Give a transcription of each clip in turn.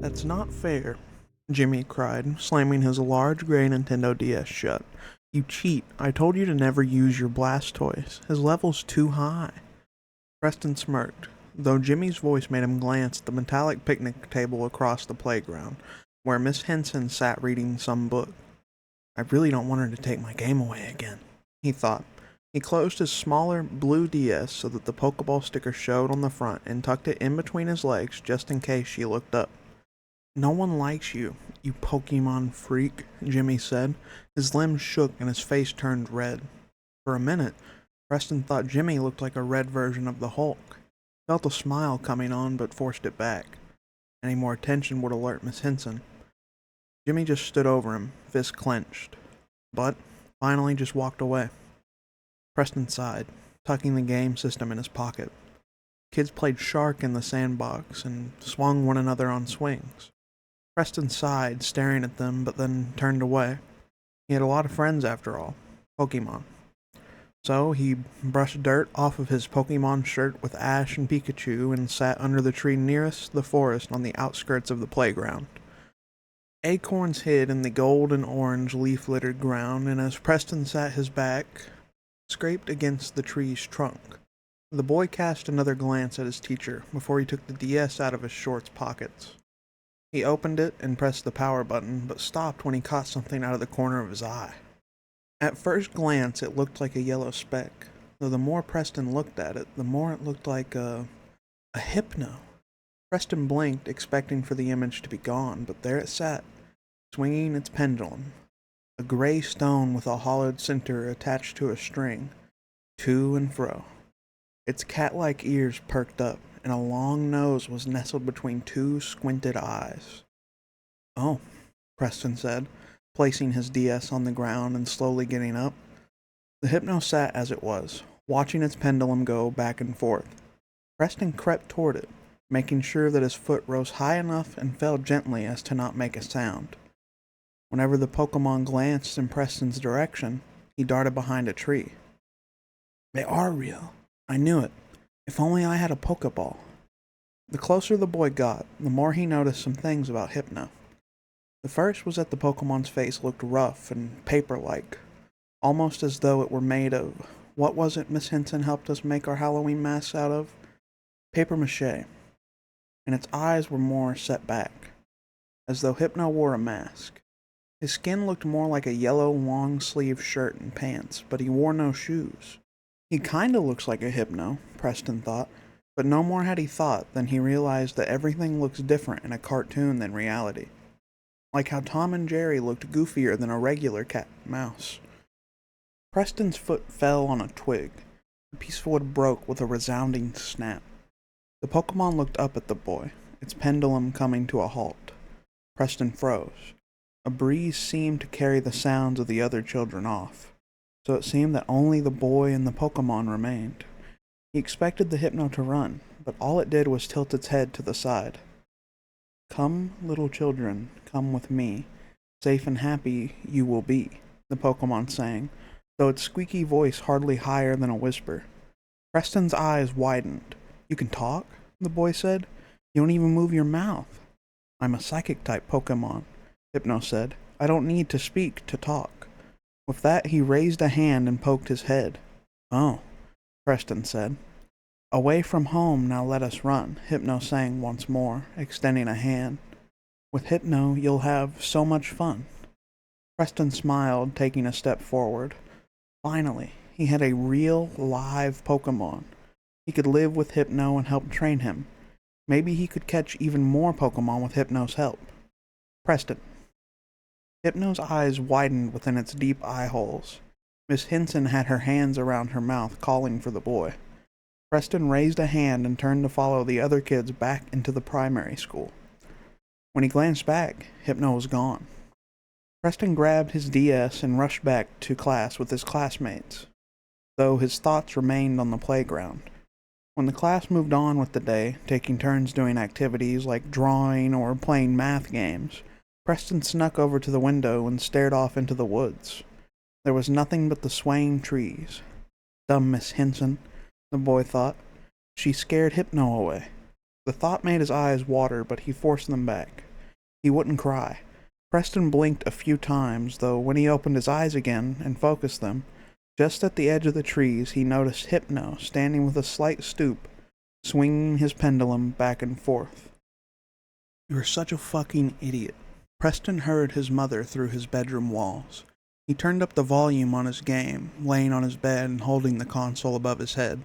That's not fair, Jimmy cried, slamming his large gray Nintendo DS shut. You cheat. I told you to never use your Blastoise. His level's too high. Preston smirked, though Jimmy's voice made him glance at the metallic picnic table across the playground, where Miss Henson sat reading some book. I really don't want her to take my game away again, he thought. He closed his smaller blue DS so that the Pokeball sticker showed on the front and tucked it in between his legs just in case she looked up. No one likes you, you Pokemon freak, Jimmy said. His limbs shook and his face turned red. For a minute, Preston thought Jimmy looked like a red version of the Hulk. Felt a smile coming on but forced it back. Any more attention would alert Miss Henson. Jimmy just stood over him, fists clenched, but finally just walked away. Preston sighed, tucking the game system in his pocket. Kids played shark in the sandbox and swung one another on swings. Preston sighed, staring at them, but then turned away. He had a lot of friends after all. Pokemon. So he brushed dirt off of his Pokemon shirt with Ash and Pikachu and sat under the tree nearest the forest on the outskirts of the playground. Acorns hid in the gold and orange leaf-littered ground, and as Preston sat, his back scraped against the tree's trunk. The boy cast another glance at his teacher before he took the DS out of his shorts pockets. He opened it and pressed the power button, but stopped when he caught something out of the corner of his eye. At first glance, it looked like a yellow speck, though the more Preston looked at it, the more it looked like a Hypno. Preston blinked, expecting for the image to be gone, but there it sat, swinging its pendulum, a gray stone with a hollowed center attached to a string, to and fro. Its cat-like ears perked up, and a long nose was nestled between two squinted eyes. Oh, Preston said, placing his DS on the ground and slowly getting up. The Hypno sat as it was, watching its pendulum go back and forth. Preston crept toward it, making sure that his foot rose high enough and fell gently as to not make a sound. Whenever the Pokemon glanced in Preston's direction, he darted behind a tree. They are real. I knew it. If only I had a Pokeball. The closer the boy got, the more he noticed some things about Hypno. The first was that the Pokemon's face looked rough and paper-like, almost as though it were made of, what was it Miss Henson helped us make our Halloween masks out of? Papier-mâché. And its eyes were more set back, as though Hypno wore a mask. His skin looked more like a yellow long-sleeved shirt and pants, but he wore no shoes. He kinda looks like a Hypno, Preston thought, but no more had he thought than he realized that everything looks different in a cartoon than reality. Like how Tom and Jerry looked goofier than a regular cat and mouse. Preston's foot fell on a twig. The piece of wood broke with a resounding snap. The Pokemon looked up at the boy, its pendulum coming to a halt. Preston froze. A breeze seemed to carry the sounds of the other children off, so it seemed that only the boy and the Pokemon remained. He expected the Hypno to run, but all it did was tilt its head to the side. Come, little children, come with me. Safe and happy you will be, the Pokemon sang, though its squeaky voice hardly higher than a whisper. Preston's eyes widened. You can talk? The boy said. You don't even move your mouth. I'm a psychic-type Pokemon, Hypno said. I don't need to speak to talk. With that, he raised a hand and poked his head. Oh, Preston said. Away from home, now let us run, Hypno sang once more, extending a hand. With Hypno, you'll have so much fun. Preston smiled, taking a step forward. Finally, he had a real, live Pokemon. He could live with Hypno and help train him. Maybe he could catch even more Pokemon with Hypno's help. Preston. Hypno's eyes widened within its deep eye holes. Miss Henson had her hands around her mouth, calling for the boy. Preston raised a hand and turned to follow the other kids back into the primary school. When he glanced back, Hypno was gone. Preston grabbed his DS and rushed back to class with his classmates, though his thoughts remained on the playground. When the class moved on with the day, taking turns doing activities like drawing or playing math games, Preston snuck over to the window and stared off into the woods. There was nothing but the swaying trees. Dumb Miss Henson, the boy thought. She scared Hypno away. The thought made his eyes water, but he forced them back. He wouldn't cry. Preston blinked a few times, though when he opened his eyes again and focused them, just at the edge of the trees he noticed Hypno standing with a slight stoop, swinging his pendulum back and forth. "You're such a fucking idiot." Preston heard his mother through his bedroom walls. He turned up the volume on his game, laying on his bed and holding the console above his head.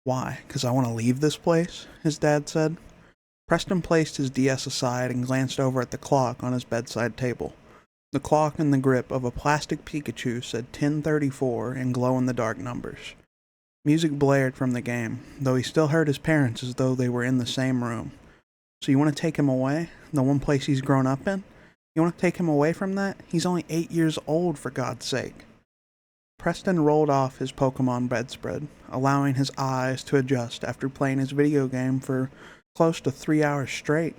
"Why, 'cause I want to leave this place?" his dad said. Preston placed his DS aside and glanced over at the clock on his bedside table. The clock in the grip of a plastic Pikachu said 10:34 in glow-in-the-dark numbers. Music blared from the game, though he still heard his parents as though they were in the same room. "So you want to take him away? The one place he's grown up in? You want to take him away from that? He's only 8 years old, for God's sake." Preston rolled off his Pokemon bedspread, allowing his eyes to adjust after playing his video game for close to 3 hours straight.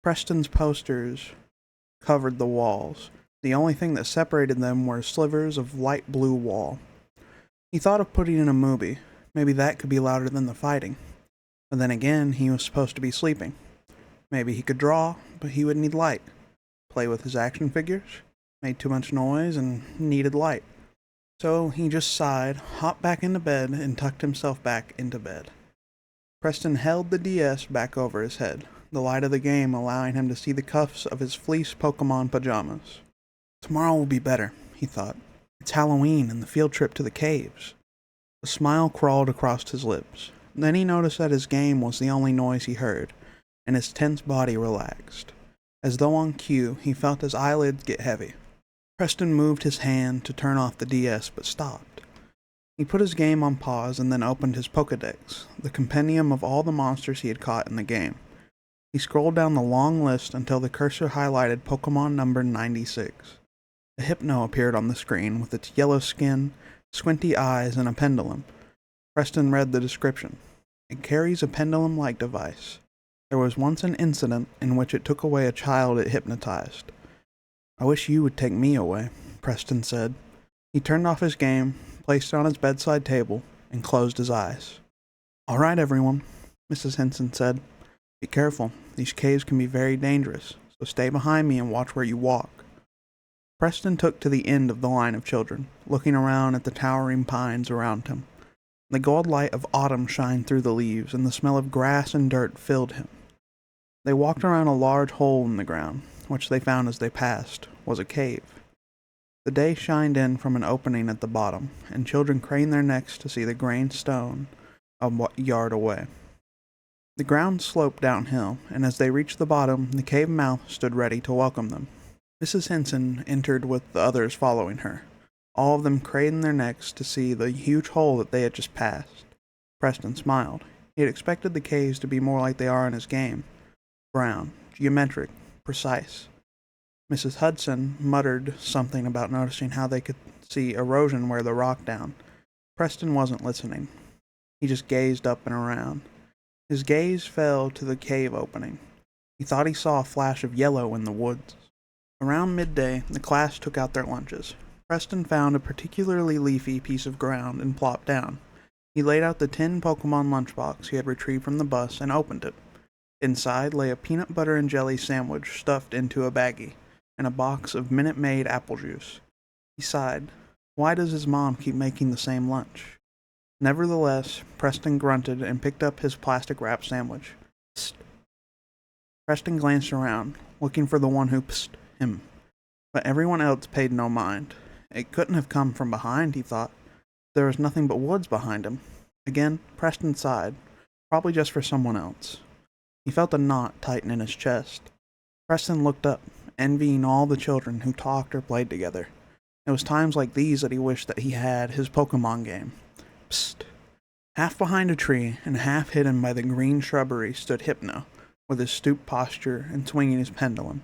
Preston's posters covered the walls. The only thing that separated them were slivers of light blue wall. He thought of putting in a movie. Maybe that could be louder than the fighting. But then again, he was supposed to be sleeping. Maybe he could draw, but he would need light. Play with his action figures? Made too much noise and needed light. So he just sighed, hopped back into bed, and tucked himself back into bed. Preston held the DS back over his head, the light of the game allowing him to see the cuffs of his fleece Pokemon pajamas. Tomorrow will be better, he thought. It's Halloween and the field trip to the caves. A smile crawled across his lips. Then he noticed that his game was the only noise he heard, and his tense body relaxed. As though on cue, he felt his eyelids get heavy. Preston moved his hand to turn off the DS, but stopped. He put his game on pause and then opened his Pokédex, the compendium of all the monsters he had caught in the game. He scrolled down the long list until the cursor highlighted Pokemon number 96. A Hypno appeared on the screen with its yellow skin, squinty eyes, and a pendulum. Preston read the description. It carries a pendulum-like device. There was once an incident in which it took away a child it hypnotized. I wish you would take me away, Preston said. He turned off his game, placed it on his bedside table, and closed his eyes. All right, everyone, Mrs. Henson said. Be careful. These caves can be very dangerous, so stay behind me and watch where you walk. Preston took to the end of the line of children, looking around at the towering pines around him. The gold light of autumn shined through the leaves, and the smell of grass and dirt filled him. They walked around a large hole in the ground, which they found as they passed was a cave. The day shined in from an opening at the bottom, and children craned their necks to see the grained stone a yard away. The ground sloped downhill, and as they reached the bottom, the cave mouth stood ready to welcome them. Mrs. Henson entered with the others following her. All of them craned their necks to see the huge hole that they had just passed. Preston smiled. He had expected the caves to be more like they are in his game. Brown, geometric, precise. Mrs. Hudson muttered something about noticing how they could see erosion wear the rock down. Preston wasn't listening. He just gazed up and around. His gaze fell to the cave opening. He thought he saw a flash of yellow in the woods. Around midday, the class took out their lunches. Preston found a particularly leafy piece of ground and plopped down. He laid out the tin Pokemon lunchbox he had retrieved from the bus and opened it. Inside lay a peanut butter and jelly sandwich stuffed into a baggie, and a box of Minute Maid apple juice. He sighed. Why does his mom keep making the same lunch? Nevertheless, Preston grunted and picked up his plastic-wrapped sandwich. Psst. Preston glanced around, looking for the one who psst him. But everyone else paid no mind. It couldn't have come from behind, he thought. There was nothing but woods behind him. Again, Preston sighed, probably just for someone else. He felt a knot tighten in his chest. Preston looked up, envying all the children who talked or played together. It was times like these that he wished that he had his Pokemon game. Psst. Half behind a tree and half hidden by the green shrubbery stood Hypno, with his stooped posture and swinging his pendulum.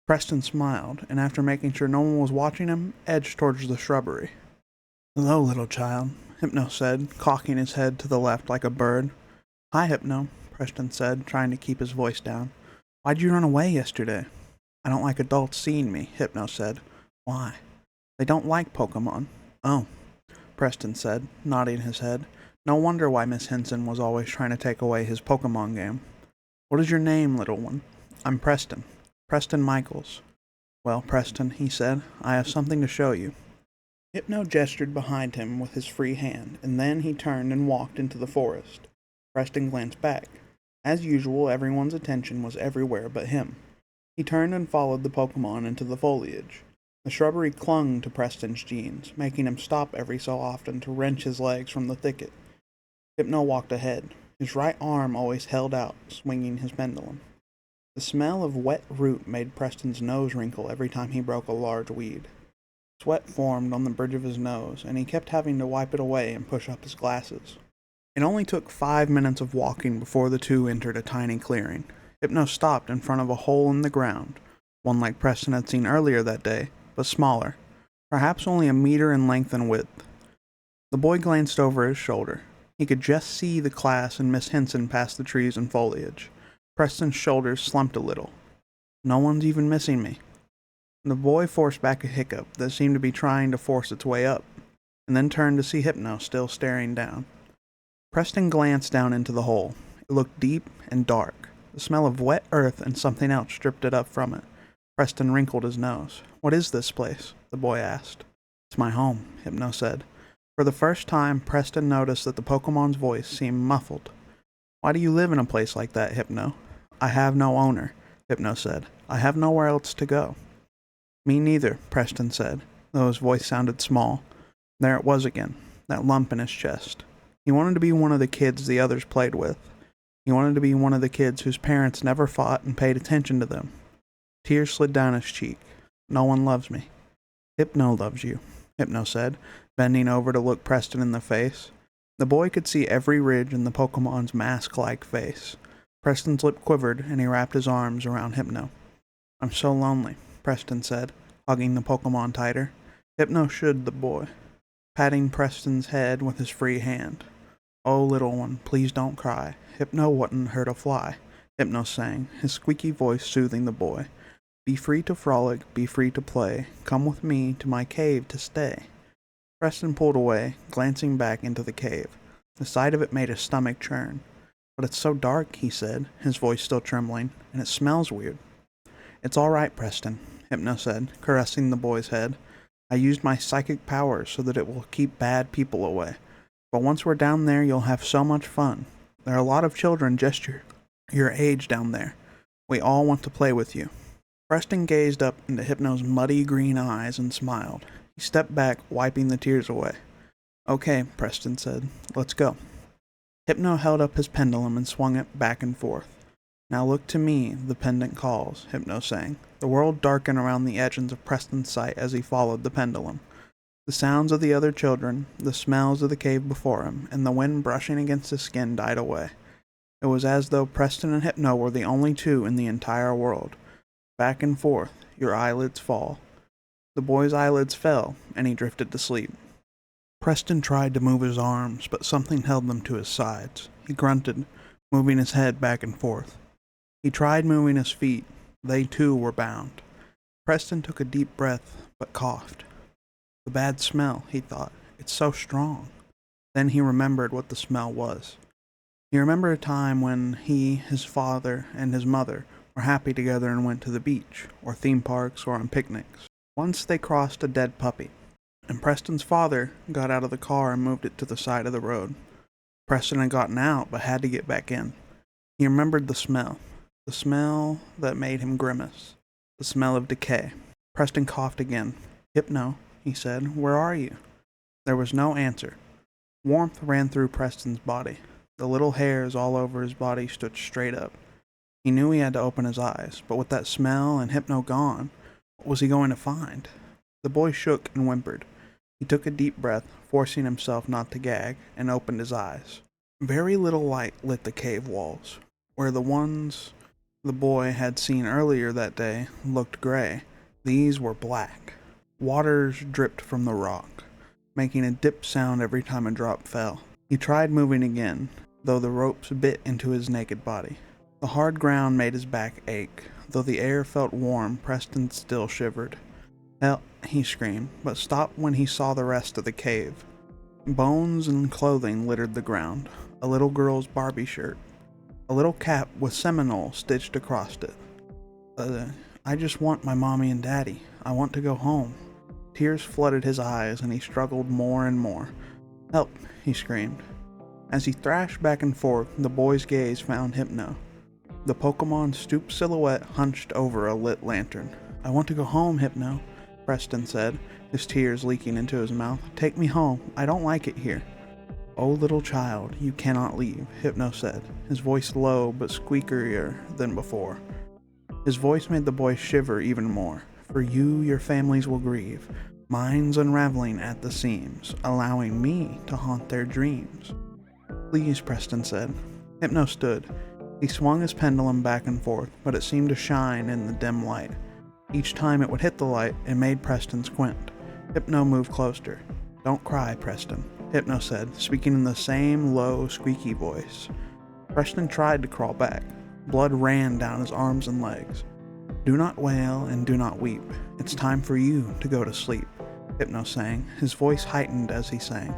Preston smiled, and after making sure no one was watching him, edged towards the shrubbery. Hello, little child, Hypno said, cocking his head to the left like a bird. Hi, Hypno, Preston said, trying to keep his voice down. Why'd you run away yesterday? I don't like adults seeing me, Hypno said. Why? They don't like Pokemon. Oh, Preston said, nodding his head. No wonder why Miss Henson was always trying to take away his Pokemon game. What is your name, little one? I'm Preston. Preston Michaels. Well, Preston, he said, I have something to show you. Hypno gestured behind him with his free hand, and then he turned and walked into the forest. Preston glanced back. As usual, everyone's attention was everywhere but him. He turned and followed the Pokemon into the foliage. The shrubbery clung to Preston's jeans, making him stop every so often to wrench his legs from the thicket. Hypno walked ahead, his right arm always held out, swinging his pendulum. The smell of wet root made Preston's nose wrinkle every time he broke a large weed. Sweat formed on the bridge of his nose, and he kept having to wipe it away and push up his glasses. It only took 5 minutes of walking before the two entered a tiny clearing. Hypno stopped in front of a hole in the ground, one like Preston had seen earlier that day, but smaller, perhaps only a meter in length and width. The boy glanced over his shoulder. He could just see the class and Miss Henson past the trees and foliage. Preston's shoulders slumped a little. No one's even missing me. The boy forced back a hiccup that seemed to be trying to force its way up, and then turned to see Hypno still staring down. Preston glanced down into the hole. It looked deep and dark. The smell of wet earth and something else stripped it up from it. Preston wrinkled his nose. What is this place? The boy asked. It's my home, Hypno said. For the first time, Preston noticed that the Pokemon's voice seemed muffled. Why do you live in a place like that, Hypno? I have no owner, Hypno said. I have nowhere else to go. Me neither, Preston said, though his voice sounded small. There it was again, that lump in his chest. He wanted to be one of the kids the others played with. He wanted to be one of the kids whose parents never fought and paid attention to them. Tears slid down his cheek. No one loves me. Hypno loves you, Hypno said, bending over to look Preston in the face. The boy could see every ridge in the Pokemon's mask-like face. Preston's lip quivered, and he wrapped his arms around Hypno. I'm so lonely, Preston said, hugging the Pokemon tighter. Hypno shooed the boy, patting Preston's head with his free hand. Oh, little one, please don't cry. Hypno wouldn't hurt a fly, Hypno sang, his squeaky voice soothing the boy. Be free to frolic, be free to play. Come with me to my cave to stay. Preston pulled away, glancing back into the cave. The sight of it made his stomach churn. But it's so dark, he said, his voice still trembling, and it smells weird. It's all right, Preston, Hypno said, caressing the boy's head. I used my psychic powers so that it will keep bad people away. But once we're down there, you'll have so much fun. There are a lot of children just your age down there. We all want to play with you. Preston gazed up into Hypno's muddy green eyes and smiled. He stepped back, wiping the tears away. Okay, Preston said. Let's go. Hypno held up his pendulum and swung it back and forth. Now look to me, the pendant calls, Hypno sang. The world darkened around the edges of Preston's sight as he followed the pendulum. The sounds of the other children, the smells of the cave before him, and the wind brushing against his skin died away. It was as though Preston and Hypno were the only two in the entire world. Back and forth, your eyelids fall. The boy's eyelids fell, and he drifted to sleep. Preston tried to move his arms, but something held them to his sides. He grunted, moving his head back and forth. He tried moving his feet. They too were bound. Preston took a deep breath, but coughed. The bad smell, he thought. It's so strong. Then he remembered what the smell was. He remembered a time when he, his father, and his mother were happy together and went to the beach, or theme parks, or on picnics. Once they crossed a dead puppy, and Preston's father got out of the car and moved it to the side of the road. Preston had gotten out, but had to get back in. He remembered the smell that made him grimace, the smell of decay. Preston coughed again. Hypno, he said, where are you? There was no answer. Warmth ran through Preston's body. The little hairs all over his body stood straight up. He knew he had to open his eyes, but with that smell and Hypno gone, what was he going to find? The boy shook and whimpered. He took a deep breath, forcing himself not to gag, and opened his eyes. Very little light lit the cave walls, where the ones the boy had seen earlier that day looked gray. These were black. Waters dripped from the rock, making a dip sound every time a drop fell. He tried moving again, though the ropes bit into his naked body. The hard ground made his back ache. Though the air felt warm, Preston still shivered. he screamed, but stopped when he saw the rest of the cave. Bones and clothing littered the ground. A little girl's Barbie shirt. A little cap with Seminole stitched across it. I just want my mommy and daddy. I want to go home. Tears flooded his eyes and he struggled more and more. Help, he screamed. As he thrashed back and forth, the boy's gaze found Hypno. The Pokemon's stooped silhouette hunched over a lit lantern. I want to go home, Hypno, Preston said, his tears leaking into his mouth. Take me home. I don't like it here. Oh, little child, you cannot leave, Hypno said, his voice low but squeakerier than before. His voice made the boy shiver even more. For you, your families will grieve, minds unraveling at the seams, allowing me to haunt their dreams. Please, Preston said. Hypno stood. He swung his pendulum back and forth, but it seemed to shine in the dim light. Each time it would hit the light, it made Preston squint. Hypno moved closer. Don't cry, Preston, Hypno said, speaking in the same low, squeaky voice. Preston tried to crawl back. Blood ran down his arms and legs. Do not wail and do not weep. It's time for you to go to sleep, Hypno sang, his voice heightened as he sang,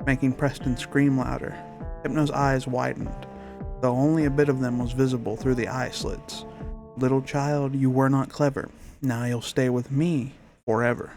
making Preston scream louder. Hypno's eyes widened, though only a bit of them was visible through the eye slits. Little child, you were not clever. Now you'll stay with me forever.